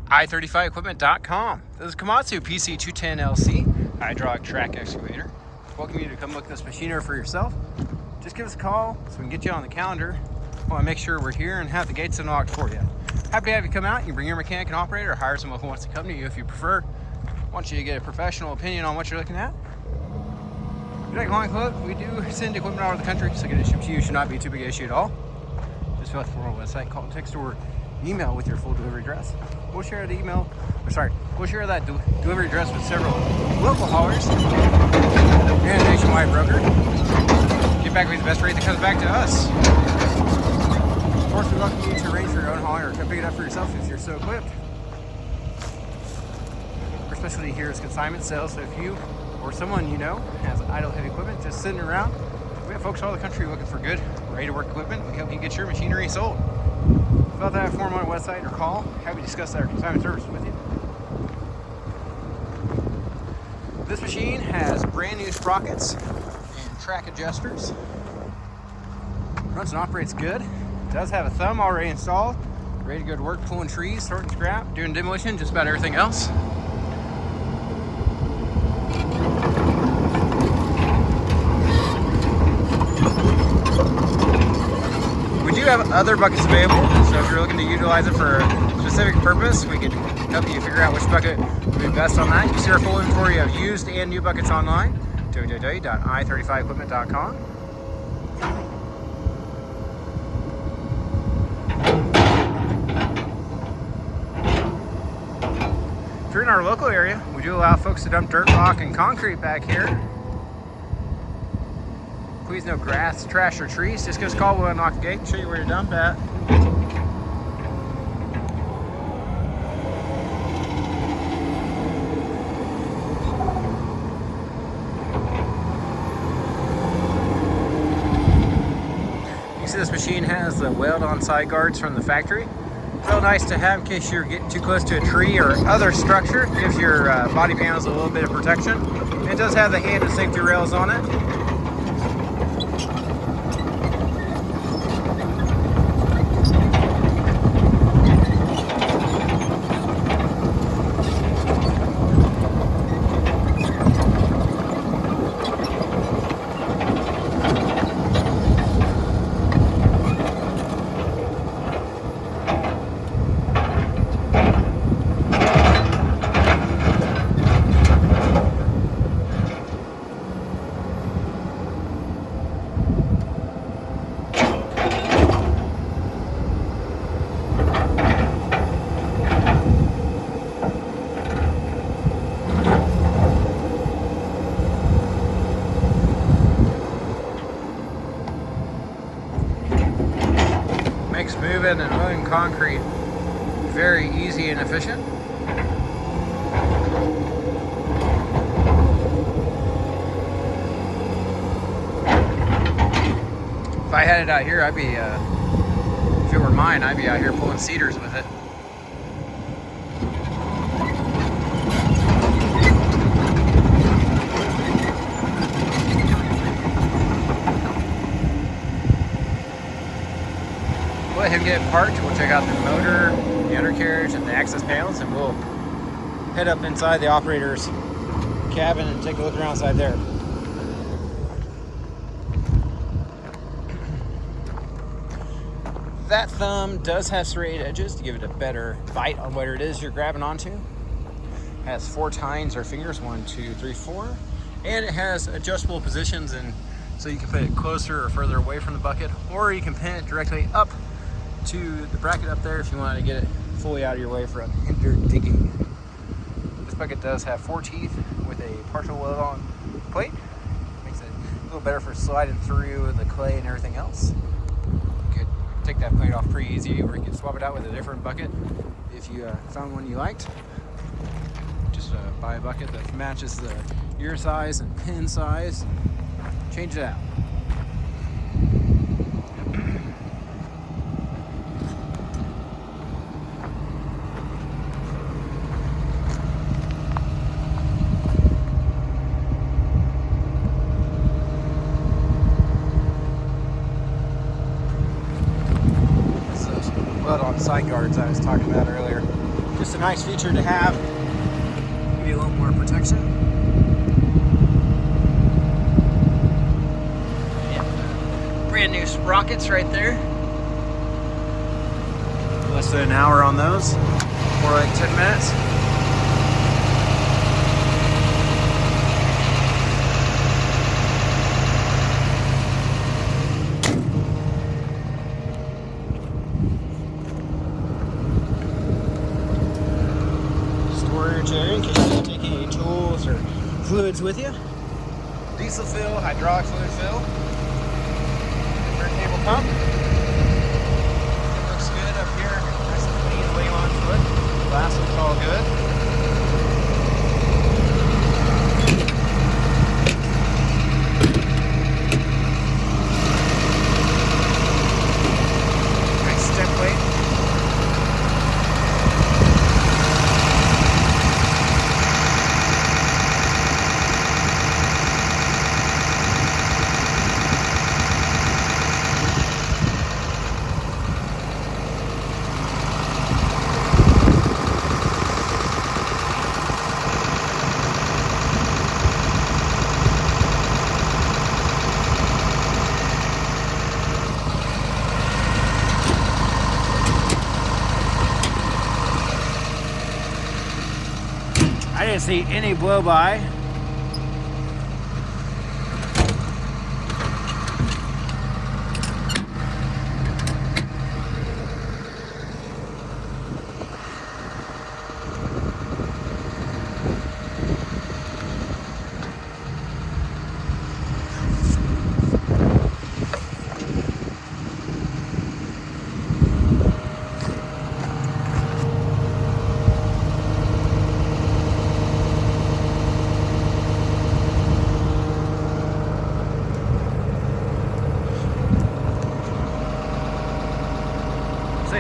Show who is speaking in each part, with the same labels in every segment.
Speaker 1: i35equipment.com. This is Komatsu PC210LC hydraulic track excavator. Welcome you to come look at this machiner for yourself. Just give us a call so we can get you on the calendar. I want to make sure we're here and have the gates unlocked for you. Happy to have you come out. You can bring your mechanic and operator or hire someone who wants to come to you if you prefer. I want you to get a professional opinion on what you're looking at. If you like line quote, we do send equipment all over the country, so getting it shipped to you should not be too big an issue at all. Just fill out the form on the website, call, text, or email with your full delivery address. We'll share the we'll share that delivery address with several local haulers and a nationwide broker. Get back with the best rate that comes back to us. Of course, we welcome you to arrange for your own hauling or come pick it up for yourself if you're so equipped. Our specialty here is consignment sales, so if you or someone you know has idle heavy equipment just sitting around, we have folks all over the country looking for good, ready-to-work equipment. We can help you get your machinery sold. Fill out that form on our website or call. Happy to discuss our consignment service with you. This machine has brand new sprockets and track adjusters. Runs and operates good. Does have a thumb already installed. Ready to go to work pulling trees, sorting scrap, doing demolition, just about everything else. We do have other buckets available, so if you're looking to utilize it for a specific purpose, we can help you figure out which bucket would be best on that. You can see our full inventory of used and new buckets online, www.i35equipment.com. If you're in our local area, we do allow folks to dump dirt, rock, and concrete back here. Please no grass, trash, or trees. Just give us a call, we'll unlock the gate and show you where to dump at. You can see this machine has the weld-on side guards from the factory. Real nice to have in case you're getting too close to a tree or other structure. Gives your body panels a little bit of protection. It does have the hand and safety rails on it. Makes moving and moving concrete very easy and efficient. If I had it out here, I'd be, if it were mine, I'd be out here pulling cedars with it. Let him get parked. We'll check out the motor, the undercarriage, and the access panels, and we'll head up inside the operator's cabin and take a look around inside there. That thumb does have serrated edges to give it a better bite on what it is you're grabbing onto. It has 4 tines or fingers, 1, 2, 3, 4, and it has adjustable positions, and so you can put it closer or further away from the bucket, or you can pin it directly up to the bracket up there if you wanted to get it fully out of your way for unhindered digging. This bucket does have 4 teeth with a partial weld-on plate. Makes it a little better for sliding through the clay and everything else. You could take that plate off pretty easy, or you could swap it out with a different bucket if you found one you liked. Just buy a bucket that matches the ear size and pin size. Change it out. Weld-on side guards I was talking about earlier. Just a nice feature to have. Give you a little more protection. Yeah. Brand new sprockets right there. Less than an hour on those. More like 10 minutes. Storage area in case you take any tools or fluids with you. Diesel fill, hydraulic fluid fill. Turntable pump. It looks good up here. Nice and clean lay on foot. Glass looks all good. I didn't see any blow by.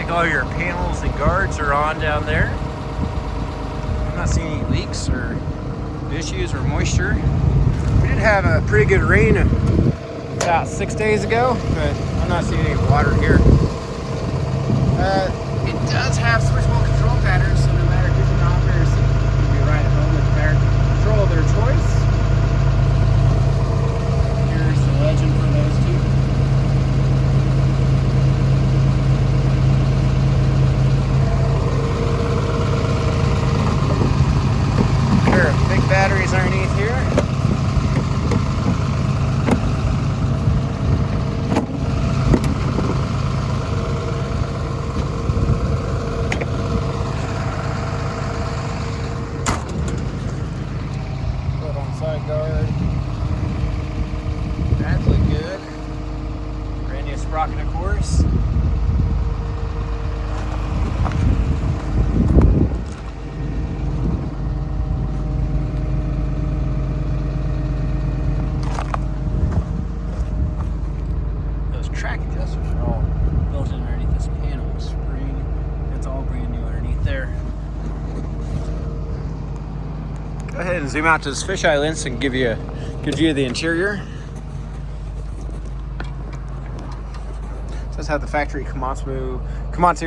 Speaker 1: All your panels and guards are on down there. I'm not seeing any leaks or issues or moisture. We did have a pretty good rain about 6 days ago, but I'm not seeing any water here. It does have switchable control patterns, so no matter who's in the operator's seat, you'll be right at home with their control of their choice. Here's the legend for those two. Batteries underneath here. Put on side guard. That's look good. Brand new sprocket, of course. Track adjusters are all built in underneath this panel. Spring, it's all brand new underneath there. Go ahead and zoom out to this fisheye lens and give you a good view of the interior. It does have the factory Komatsu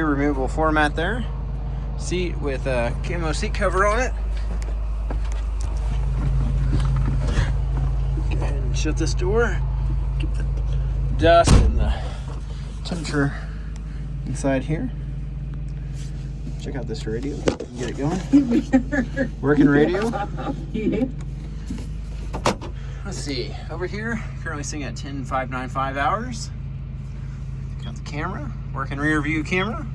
Speaker 1: removable floor mat there. Seat with a camo seat cover on it. Go ahead and shut this door. Get the dust and the temperature inside here. Check out this radio. Get it going. Working radio. Let's see. Over here, currently sitting at 10,595 hours. Got the camera. Working rear view camera.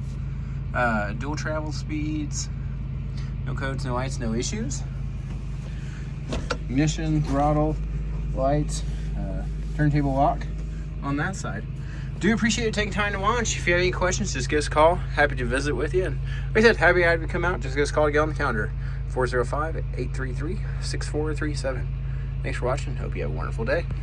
Speaker 1: Dual travel speeds. No codes, no lights, no issues. Ignition, throttle, lights, turntable lock on that side. Do appreciate you taking time to watch. If you have any questions, just give us a call. Happy to visit with you. And like I said, happy to have you come out. Just give us a call to get on the calendar. 405-833-6437. Thanks for watching. Hope you have a wonderful day.